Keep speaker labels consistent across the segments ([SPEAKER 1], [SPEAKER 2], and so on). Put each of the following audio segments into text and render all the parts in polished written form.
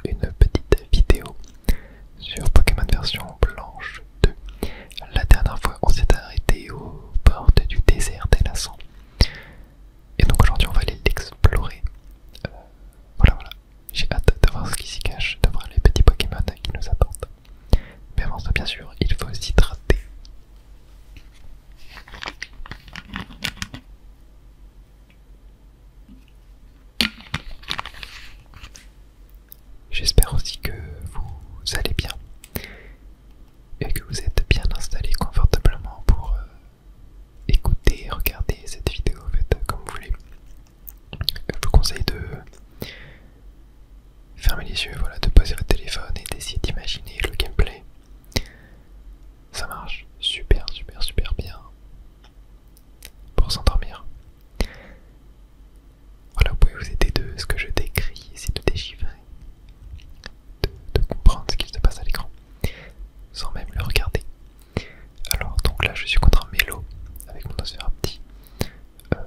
[SPEAKER 1] une petite vidéo sur Pokémon version blanche 2. La dernière fois on s'est arrêté aux portes du désert des Lassans. Et donc aujourd'hui on va aller l'explorer. Voilà. J'ai hâte de voir ce qui s'y cache, de voir les petits Pokémon qui nous attendent. Mais avant ça bien sûr, il faut s'hydrater. J'espère aussi que vous allez bien et que vous êtes bien installés confortablement pour écouter et regarder cette vidéo. Faites comme vous voulez. Je vous conseille de fermer les yeux, voilà, de poser votre téléphone et d'essayer d'imaginer le gameplay. Ça marche super bien pour s'endormir. Voilà, vous pouvez vous aider de ce que je décris, essayer de déchiffrer, de comprendre ce qu'il se passe à l'écran, sans même le regarder. Alors, donc là, je suis contre un mélo avec mon Nosferapti. On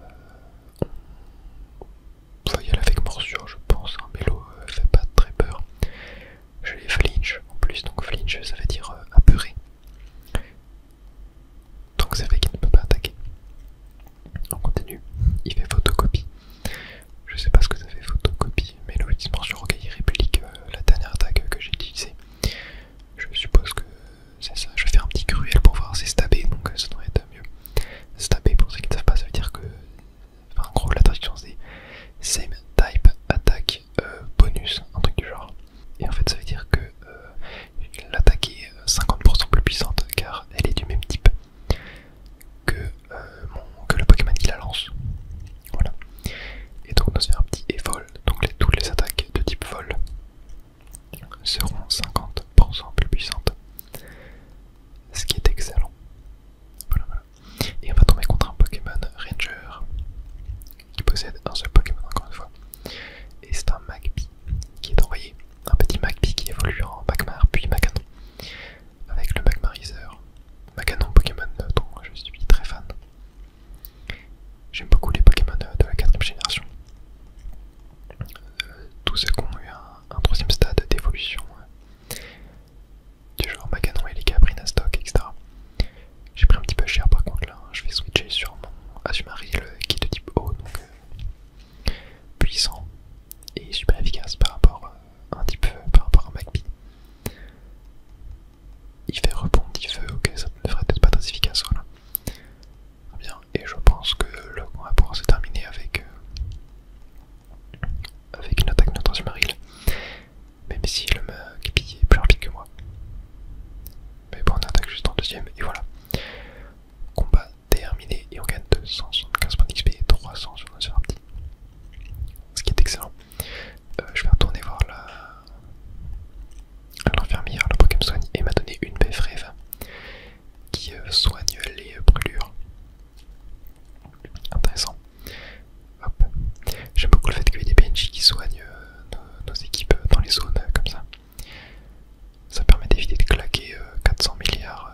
[SPEAKER 1] va y aller avec morsure, je pense. Un mélo fait pas très peur. Je les flinch en plus, donc flinch ça veut dire apeuré. Donc ça fait qu'il ne peut pas attaquer. On continue. Il fait photocopie. Je sais pas ce que ça fait photocopie, mais le utilise morsure rocaille réplique la dernière attaque que j'ai utilisée. Je suppose que c'est ça. Je vais faire un petit cruel pour voir c'est stabé, donc ça devrait être mieux. Stabé, pour ceux qui ne savent pas, ça veut dire que. Enfin, en gros, la traduction c'est same type attack bonus, un truc du genre. Et en fait, ça veut dire que l'attaque est 50% plus puissante car elle est du même type que le Pokémon qui la lance. Voilà. Et donc, Nosferapti est vol, donc toutes les attaques de type vol seront 50% plus puissantes. Ce qui est excellent. Voilà. Et on va tomber contre un Pokémon Ranger qui possède un seul Pokémon encore une fois. Et c'est un Magby qui est envoyé. Un petit Magby qui évolue en Magmar puis Maganon. Avec le Magmarizer. Maganon, Pokémon dont je suis très fan. J'aime beaucoup les Pokémon de la 4ème génération. Tous ceux qui ont eu un 3ème stade d'évolution. Du genre Maganon et les Cabrina stock, etc. J'ai pris un petit peu cher par contre là. Je vais switcher sur mon Azumarill qui est de type eau, donc puissant et super efficace par rapport à un type feu, par rapport à Magby. Il fait rebondi feu, ok, ça ne devrait peut-être pas très efficace, voilà. Très bien, et je pense que le combat va pouvoir se terminer avec une attaque de notre Azumarill, même si le Magby est plus rapide que moi. Mais bon, on attaque juste en 2ème, et voilà. Combat terminé, et on gagne 275 points d'XP et 300 sur notre Nosferapti. Ce qui est excellent. Je vais retourner voir l'infirmière, le Pokémon soigne, et m'a donné une Beffrève qui soigne les brûlures. Intéressant. Hop. J'aime beaucoup le fait qu'il y ait des PNJ qui soignent nos équipes dans les zones comme ça. Ça permet d'éviter de claquer 400 milliards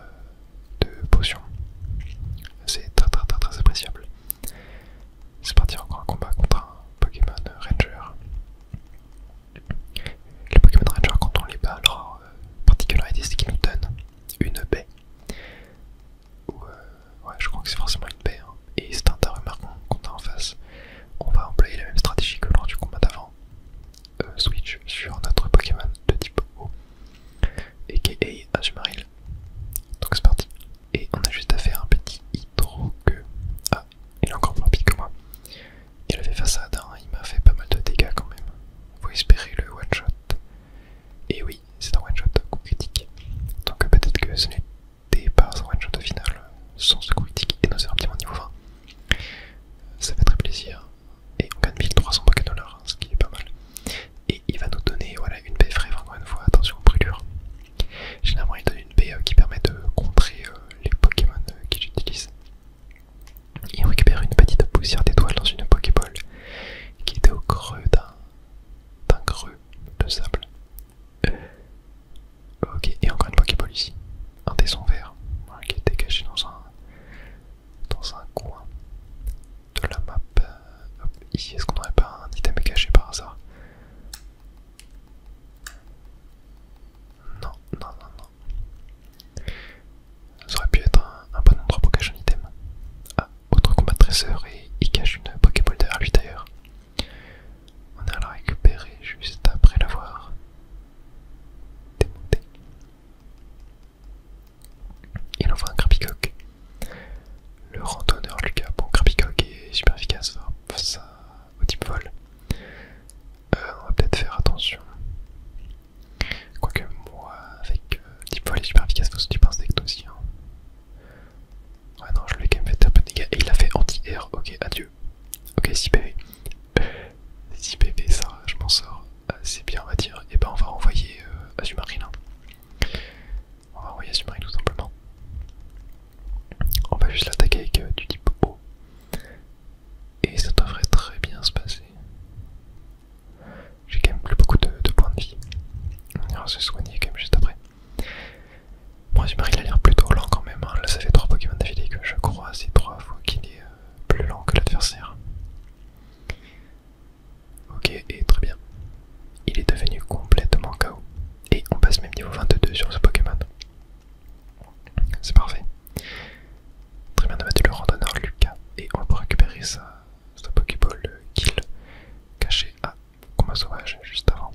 [SPEAKER 1] combat sauvage juste avant.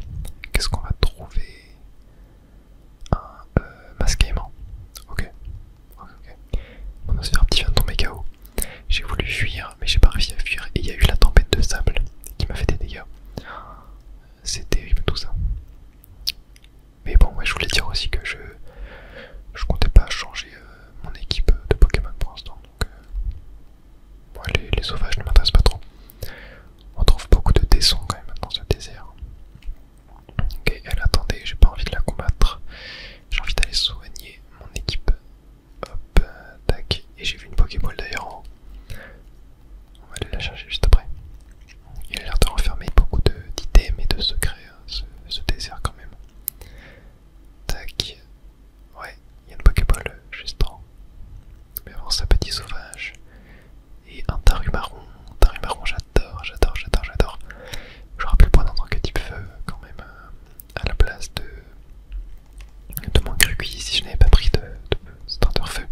[SPEAKER 1] Qu'est-ce qu'on va trouver? Un masque aimant. Ok. On a fait un petit vient de tomber KO. J'ai voulu fuir, mais j'ai pas réussi à fuir. Et il y a eu la tempête de sable qui m'a fait des dégâts. C'est terrible tout ça. Mais bon, ouais, je voulais dire aussi que je comptais pas changer mon équipe de Pokémon pour l'instant. Donc, ouais, les sauvages ne m'intéressent pas trop. On trouve beaucoup de tessons quand même dans ce désert. Ok, elle attendait, j'ai pas envie de la combattre. J'ai envie d'aller soigner mon équipe. Hop, tac. Et j'ai vu une Pokéball d'ailleurs en haut. On va aller la chercher juste après. Il a l'air de renfermer beaucoup d'items et de secrets, ce désert quand même. Tac. Ouais, il y a une Pokéball juste en haut. Mais avant ça, petit sauvage. Et un Tarumarron. Tarumarron, j'adore. J'aurais pu le prendre en tant que type feu quand même à la place de mon Grugui si je n'avais pas pris de starter feu.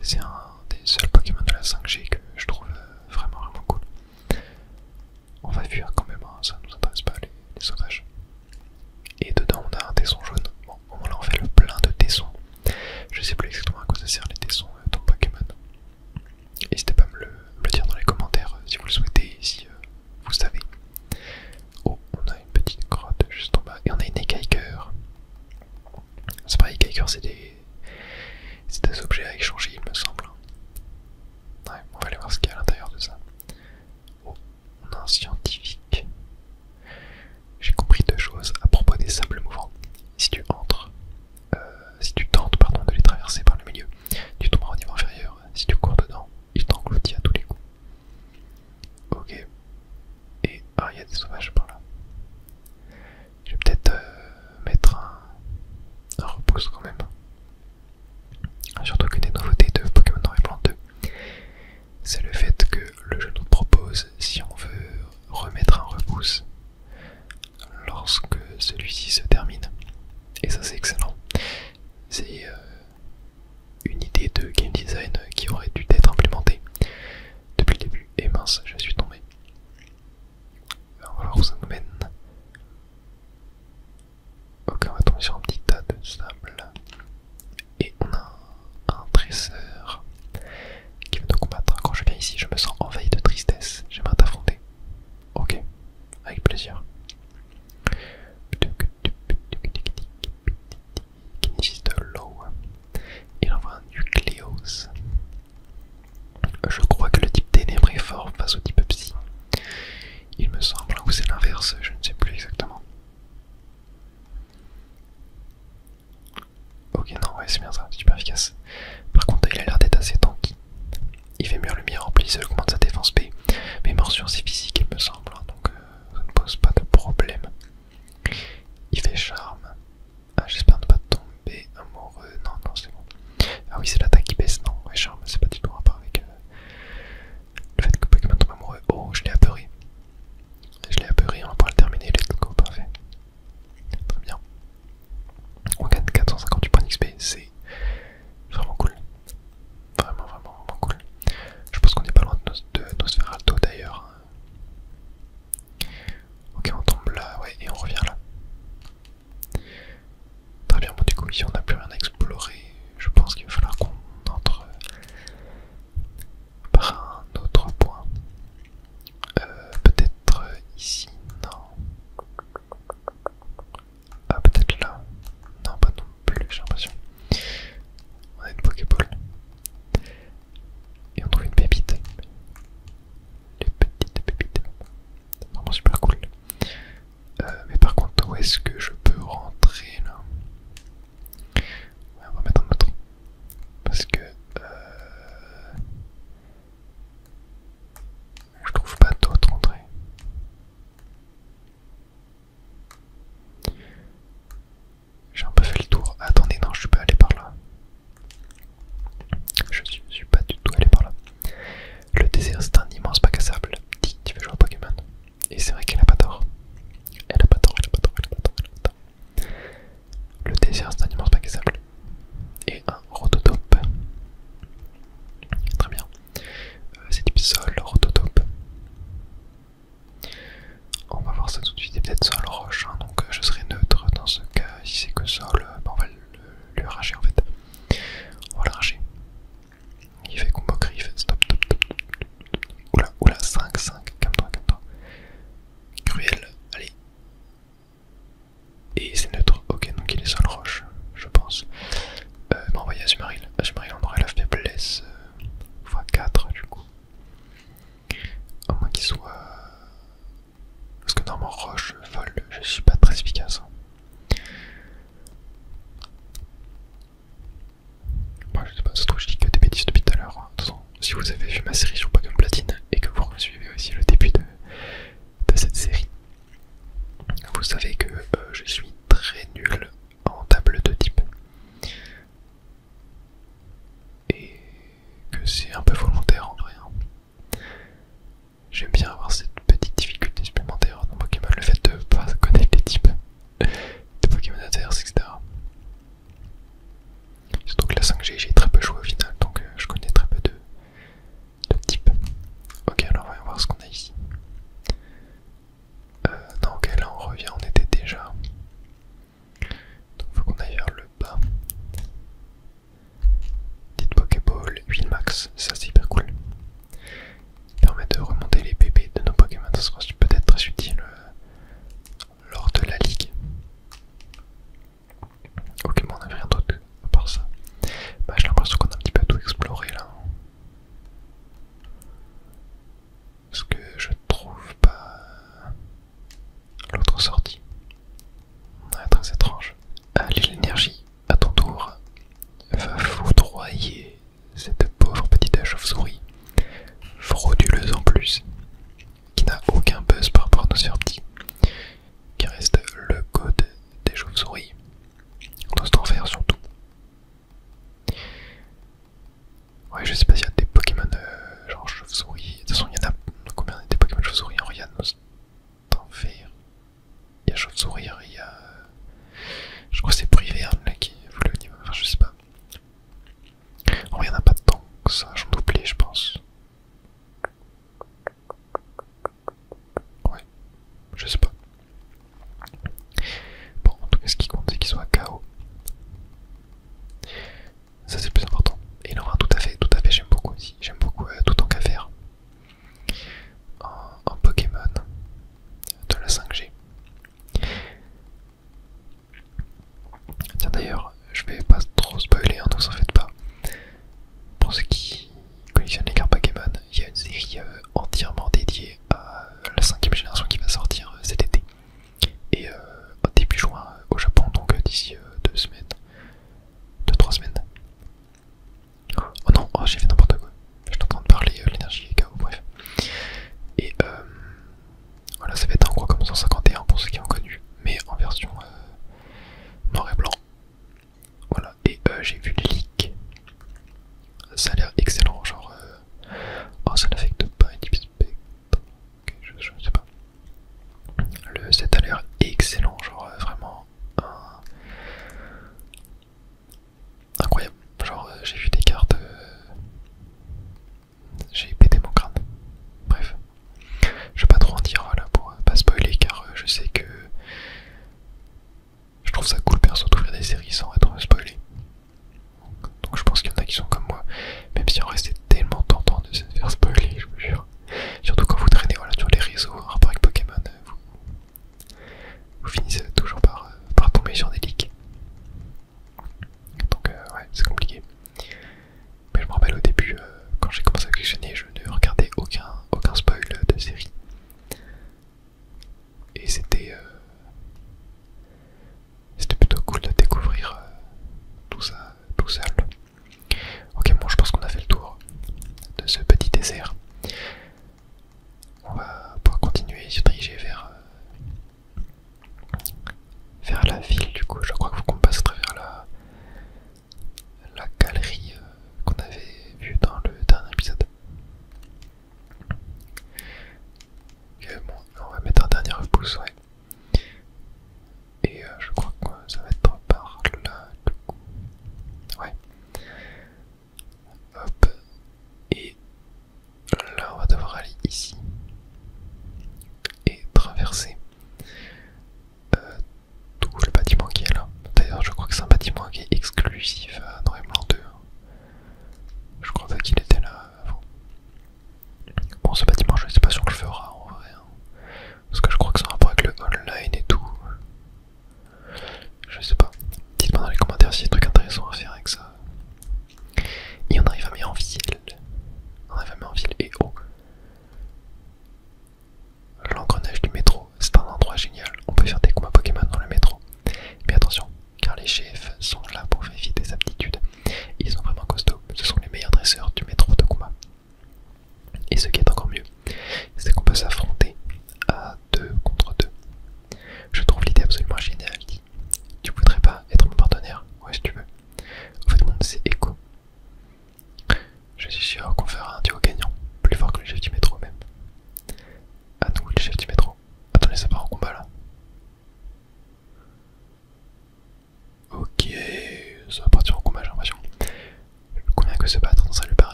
[SPEAKER 1] C'est un des seuls Pokémon de la 5G que je trouve vraiment cool. On va fuir quand même, hein, ça nous intéresse pas les sauvages. Et dedans on a un tesson jaune. Bon, au moment là on fait le plein de tessons. Je sais plus exactement à quoi ça sert les tessons dans Pokémon. N'hésitez pas à me le dire dans les commentaires si vous le souhaitez, si vous savez. Oh, on a une petite grotte juste en bas et on a une écailleur. C'est pareil, écailleur c'est des objets à échanger il me semble. Ouais, on va aller voir ce qu'il y a à l'intérieur de ça. Oh, on a un scientifique. J'ai compris deux choses à propos des sables mouvants. Si tu tentes pardon, de les traverser par le milieu, tu tomberas au niveau inférieur. Si tu cours dedans, il t'engloutit à tous les coups. Ok. Et ah, il y a des sauvages par là. Je vais peut-être mettre un repousse quand même. Surtout que des nouveautés de Pokémon Noir et Blanc 2, c'est le fait que le jeu nous propose, si on veut remettre un repousse lorsque celui-ci se termine. Et ça c'est excellent. C'est une idée de game design qui aurait dû être implémentée depuis le début. Et mince, je suis tombé. Alors, on va voir où ça nous mène. Ok, on va tomber sur un petit tas de sable. Et on a un dresseur qui veut nous combattre. Quand je viens ici, je me sens envahi de tristesse. J'aimerais t'affronter. Ok, avec plaisir. Kinesis de l'eau. Il envoie un nucléos. Je crois que le type ténèbres est fort face au type psy. Il me semble, ou c'est l'inverse, je ne sais plus exactement. Ok, non, ouais, c'est bien ça, super efficace. Par contre, il a l'air d'être assez tanky. Il fait mûr lumière remplie, ça augmente sa défense P. Mais morsure c'est physique, il me semble, hein, donc ça ne pose pas de problème. Il fait charme. Ah, j'espère ne pas tomber amoureux. Non, c'est bon. Ah oui, c'est l'attaque qui baisse, non. Ouais, charme, c'est pas du tout en rapport avec le fait que Pokémon tombe amoureux. Oh, je l'ai apeuré. On va pouvoir le terminer, let's go, parfait. Très bien. On gagne 458 points d'XP, c'est vraiment cool. Vraiment cool. Je pense qu'on n'est pas loin de Nosferatu d'ailleurs. Ok, on tombe là, ouais, et on revient là. Très bien, bon du coup ici on n'a plus rien à explorer. Je pense qu'il va falloir qu'on entre par un autre point. Peut-être ici, non. Ah, peut-être là. Non, pas non plus, j'ai l'impression. On a une Pokéball. Et on trouve une pépite. Les petites pépites. Vraiment super cool. Mais par contre, où est-ce que je peux rentrer là? Ouais, on va mettre un autre. Parce que je trouve pas d'autre entrée. vraiment roche, vol, je suis pas très efficace. Moi je sais pas, ça se trouve je dis que des bêtises depuis tout à l'heure. De toute façon, si vous avez vu ma série sur Pokémon Platine et que vous suivez aussi le début de cette série, vous savez que je suis très nul en table de type. Et que c'est un peu volontaire en vrai. Hein. J'aime bien avoir cette petite difficulté supplémentaire dans Pokémon, le fait de pas connaître les types de Pokémon adverses, etc. Surtout que la 5G, j'ai très peu joué au final, donc je connais très peu de types. Ok, alors on va voir ce qu'on a ici. Non, ok, là on revient, on était déjà.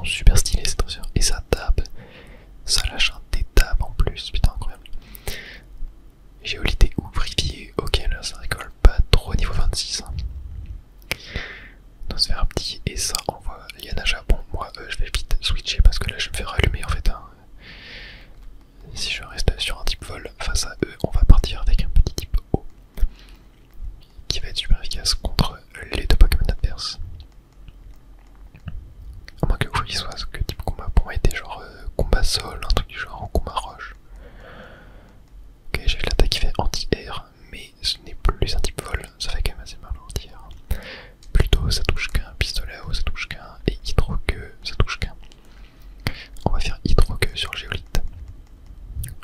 [SPEAKER 1] sont super stylés ces dresseurs. Et ça tape, ça lâche un détab en plus, putain incroyable. Géolité ouvrier, ok là ça rigole pas trop niveau 26. Hein. On va se faire un petit et ça envoie Lianaja. Bon moi je vais vite switcher parce que là je vais me faire allumer en fait. Hein. Si je reste sur un type vol face à eux, on va partir avec un petit type haut qui va être super efficace contre les deux Pokémon adverses. À moins que ouvrier soit ce que type combat pour moi était genre combat sol, un truc du genre ou combat roche. Ok, j'ai l'attaque qui fait anti-air, mais ce n'est plus un type vol, ça fait quand même assez mal anti-air. Plutôt ça touche qu'un, pistolet à eau ça touche qu'un, et hydro-que ça touche qu'un. On va faire hydro-que sur Géolite.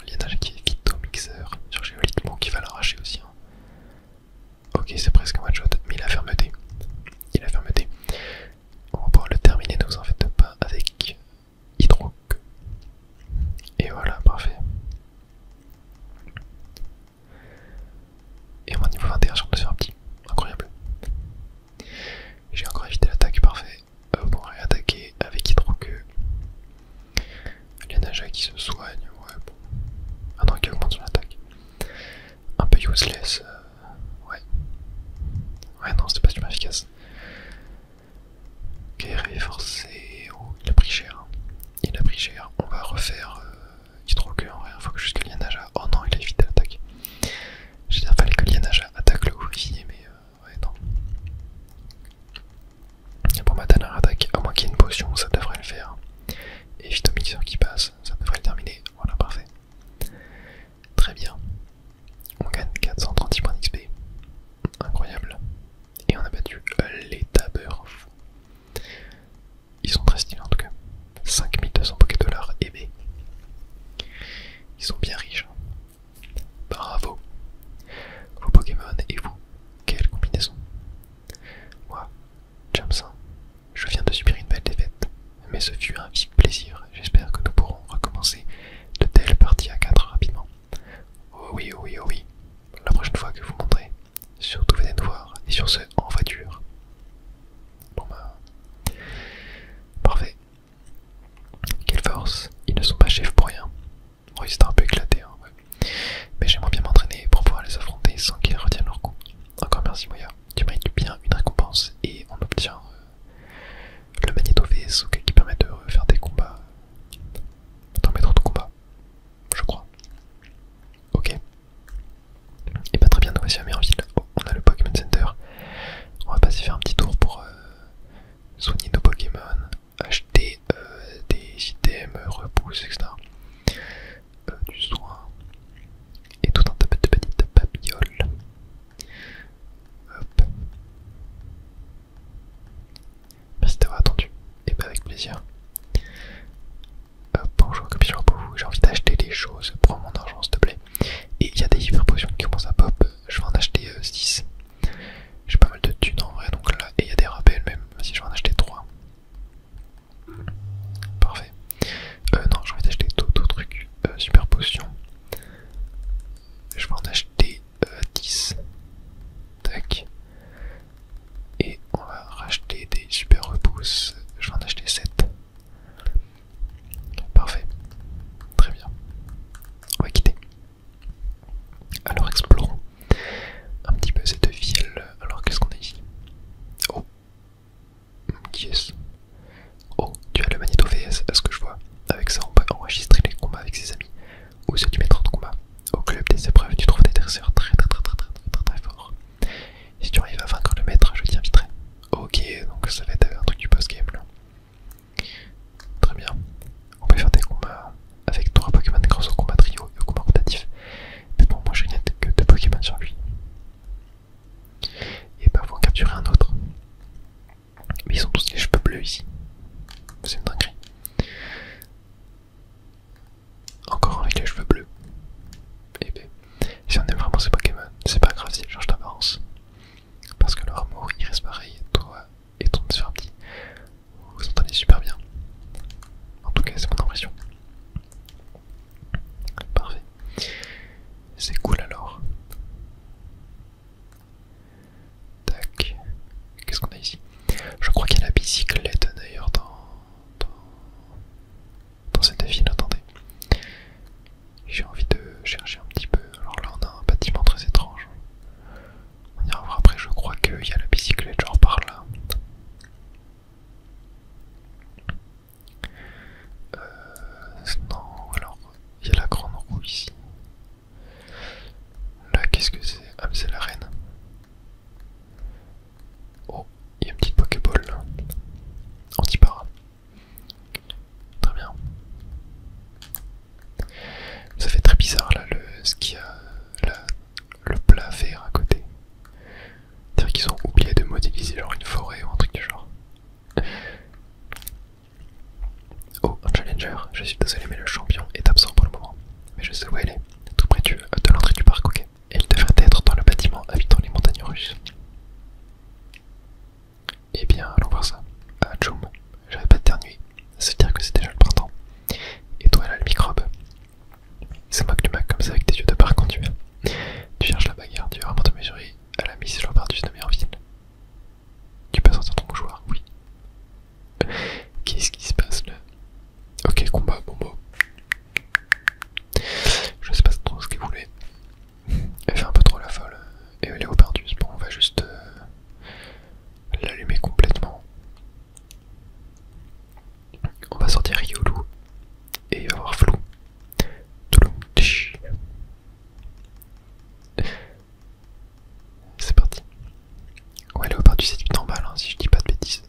[SPEAKER 1] Lianage qui est Phytomixeur sur Géolite, bon qui va l'arracher aussi. Hein. Ok, c'est presque un one-shot, mais il a fermeté. Il a fermeté. On va pouvoir le terminer, ne vous en faites pas, avec hydro-que. Et voilà, parfait. Et moi niveau 21 sur 2 un petit, incroyable. J'ai encore évité l'attaque, parfait. On va réattaquer avec hydro-que. Lianaja qui se soigne, ouais bon. Ah non, qui augmente son attaque. Un peu useless, ouais. Ouais non, c'était pas super efficace. Ok, renforcé. Oh, il a pris cher. Il a pris cher. On va refaire hydro-que en vrai, il faut que juste que Lianaja. Oh non, il a évité l'attaque. J'ai dit, il fallait que Lianaja attaque le ouvrier, mais ouais, non. Et pour ma dernière attaque, à moins qu'il y ait une potion, ça devrait le faire. Et Phytomixeur qui passe, ça devrait le terminer. Voilà, parfait. Très bien. On gagne 436 points d'XP. Incroyable. Et on a battu les tabeurs. Ils sont très stylés en tout cas. 5200 Pokédollars et B. Ils sont bien riches. Bravo. Vos Pokémon et vous, quelle combinaison. Moi, Jamsin, je viens de subir une belle défaite, mais ce fut un vif plaisir. J'espère que nous pourrons recommencer de telles parties à 4 rapidement. Oh oui, oh oui, oh oui. La prochaine fois que vous montrez, surtout venez nous voir, et sur ce, en voiture. Bon bah... Parfait. Quelle force, ils ne sont pas chefs pour rien. Bon, ils étaient un peu éclatés, hein, ouais. Mais j'aimerais bien m'entraîner pour pouvoir les affronter sans qu'ils retiennent leur coup. Encore merci Moya, tu mérites bien une récompense et on obtient le Magneto VS qui permet de faire des combats, d'en mettre de combat, je crois. Ok. Et pas très bien, nous voici à Merville. Oh, on a le Pokémon Center. On va passer faire un petit tour pour soigner nos Pokémon, acheter des items, repousses, etc. Du soin et tout un tas de petites babioles. Hop. Merci d'avoir attendu. Et bah avec plaisir. Bonjour Capuchon pour vous, j'ai envie d'acheter des choses, prends mon argent s'il te plaît. Et il y a des hyper potions qui commencent à pop, je vais en acheter 6. J'ai pas mal de thunes en vrai donc là, et il y a des rappels même, si je vais en acheter 3. Parfait. Non, j'ai envie d'acheter d'autres trucs, super potions. Je vais en acheter 10. Tac. Et on va racheter des super repousses, je vais en acheter 7. Parfait. Très bien. On va quitter. Alors explorons un petit peu cette ville. Alors qu'est-ce qu'on a ici? Oh. Qui est-ce? Oh, tu as le Magneto VS, à ce que je vois. Avec ça on peut enregistrer les combats avec ses amis. Ou si tu mets 30 combats. Au club des épreuves, tu trouves des dresseurs très forts. Et si tu arrives à vaincre le maître, je t'y inviterai. Ok, donc ça va être un truc du post-game là. Très bien. On peut faire des combats avec 3 Pokémon grâce au combat trio et au combat rotatif. Mais bon, moi j'ai rien que 2 Pokémon sur lui. Et bah faut en capturer un autre. Mais ils ont tous les cheveux bleus ici. C'est une dinguerie. Encore avec les cheveux bleus. Et ben, si on aime vraiment ces Pokémon, c'est pas grave s'ils changent d'apparence. Parce que leur amour il reste pareil. Toi et ton sphère petit, vous vous entendez super bien. En tout cas, c'est mon impression. Parfait. C'est cool alors. Tac. Qu'est-ce qu'on a ici? Je crois qu'il y a la bicyclette d'ailleurs dans Challenger, je suis désolé mais le champion est absent pour le moment. Mais je sais où elle est, tout près de l'entrée du parc, ok. Elle devrait être dans le bâtiment habitant les montagnes russes. Eh bien, allons voir ça. Ah, Jum, j'arrête pas de ternuer. Ça veut dire que c'est déjà le printemps. Et toi là, le microbe. C'est moi que tu m'as comme ça avec tes yeux de barre quand tu viens. Tu cherches la bagarre, tu veux vraiment te mesurer à la Miss Lombardius de Merville. Tu peux sortir ton mouchoir, oui. Qu'est-ce qui se passe là? Ok, combat, bon mot. Je sais pas trop ce qu'elle voulait. Elle fait un peu trop la folle. Et Léopardus, bon, on va juste l'allumer complètement. On va sortir Riolu. Et il va y avoir Flou. C'est parti. Ouais, Léopardus, c'est du normal, hein, si je dis pas de bêtises.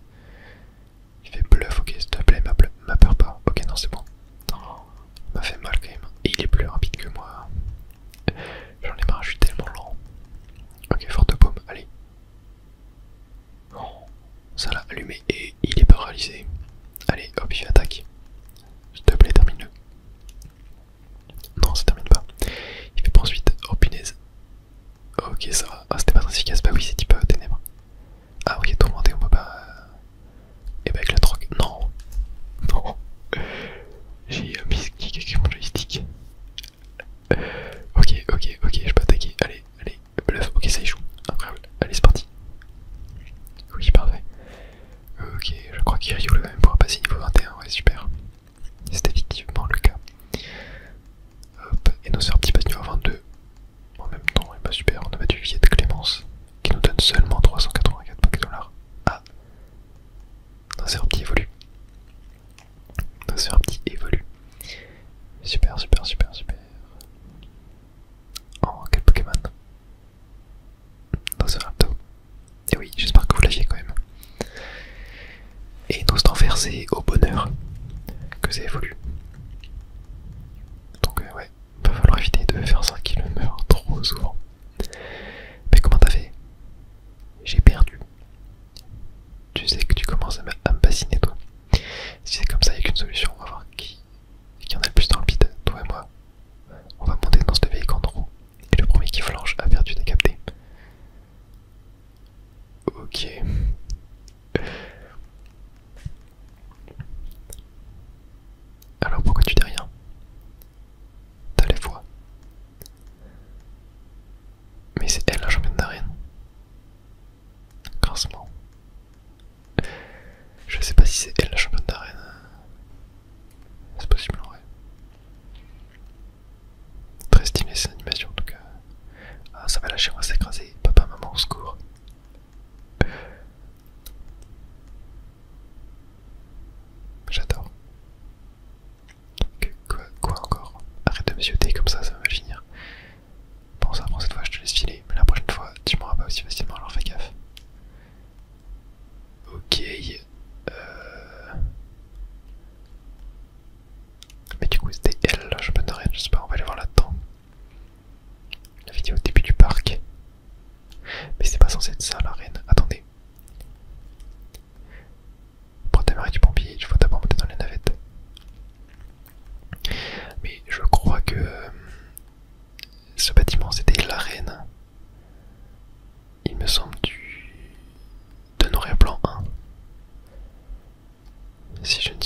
[SPEAKER 1] Il fait bluff, ok, s'il te plaît, m'a peur pas. Ok, non, c'est bon. Il m'a fait mal quand même. Et il est plus rapide que moi. J'en ai marre, je suis tellement lent. Ok, forte paume, allez. Oh, ça l'a allumé et il est paralysé. Allez, hop, il attaque. S'il te plaît, termine-le. Non, ça termine pas. Il fait poursuite. Oh punaise. Ok, ça va. Ah, c'était pas très efficace. Bah oui, c'est type ténèbres. Ah, ok, tourmenté, on peut pas. Et bah, avec la drogue. Non. Non. J'ai mis ce kick avec mon joystick. Ok, je peux attaquer. Allez, bluff. Ok, ça échoue. Incroyable. Allez, c'est parti. Oui, parfait. Ok, je crois qu'Iryu le même pourra passer niveau 21. Ouais, super. C'est effectivement le cas. Hop, et nos sœurs petits passent niveau 22. En même temps, et bah super, on a battu Viet Clémence qui nous donne seulement 384 $. Ah, nos sœurs petits évoluent. Nos sœurs petits évoluent. Super. Oh, quel Pokémon. Nos sœurs Alto. Et oui, j'espère que vous l'aviez quand même. Et nos d'enfer, c'est au bonheur que ça évolue. Donc ouais, va falloir éviter de faire ça qu'il meurt trop souvent. Mais comment t'as fait? J'ai perdu. Tu sais que tu commences à me bassiner toi. Si c'est comme ça, il n'y a qu'une solution, on va voir qui en a le plus dans le bide, toi et moi. On va monter dans ce véhicule en roue. Et le premier qui flanche a perdu des captés. Ok. Alors pourquoi tu dis rien? T'as les voix. Mais c'est elle la championne d'arène. Grincement. Je sais pas si c'est elle la championne d'arène. C'est possible en vrai. Très stylé cette animation en tout cas. Ah, ça va lâcher, on va s'écraser. Papa, maman, au secours. J'adore. Quoi encore? Arrête de me zioter comme ça va mal finir. Bon, ça prend cette fois, je te laisse filer. Mais la prochaine fois, tu m'auras pas aussi facilement, alors fais gaffe. Ok. Mais du coup, c'était elle, la championne d'arène. Je sais pas, on va aller voir là-dedans. La vidéo au début du parc. Mais c'est pas censé être ça, l'arène. Attendez. Pour démarrer du pompier, il faut d'abord monter dans les navettes. Mais je crois que ce bâtiment c'était l'arène. Il me semble de Noir et Blanc 1. Si je ne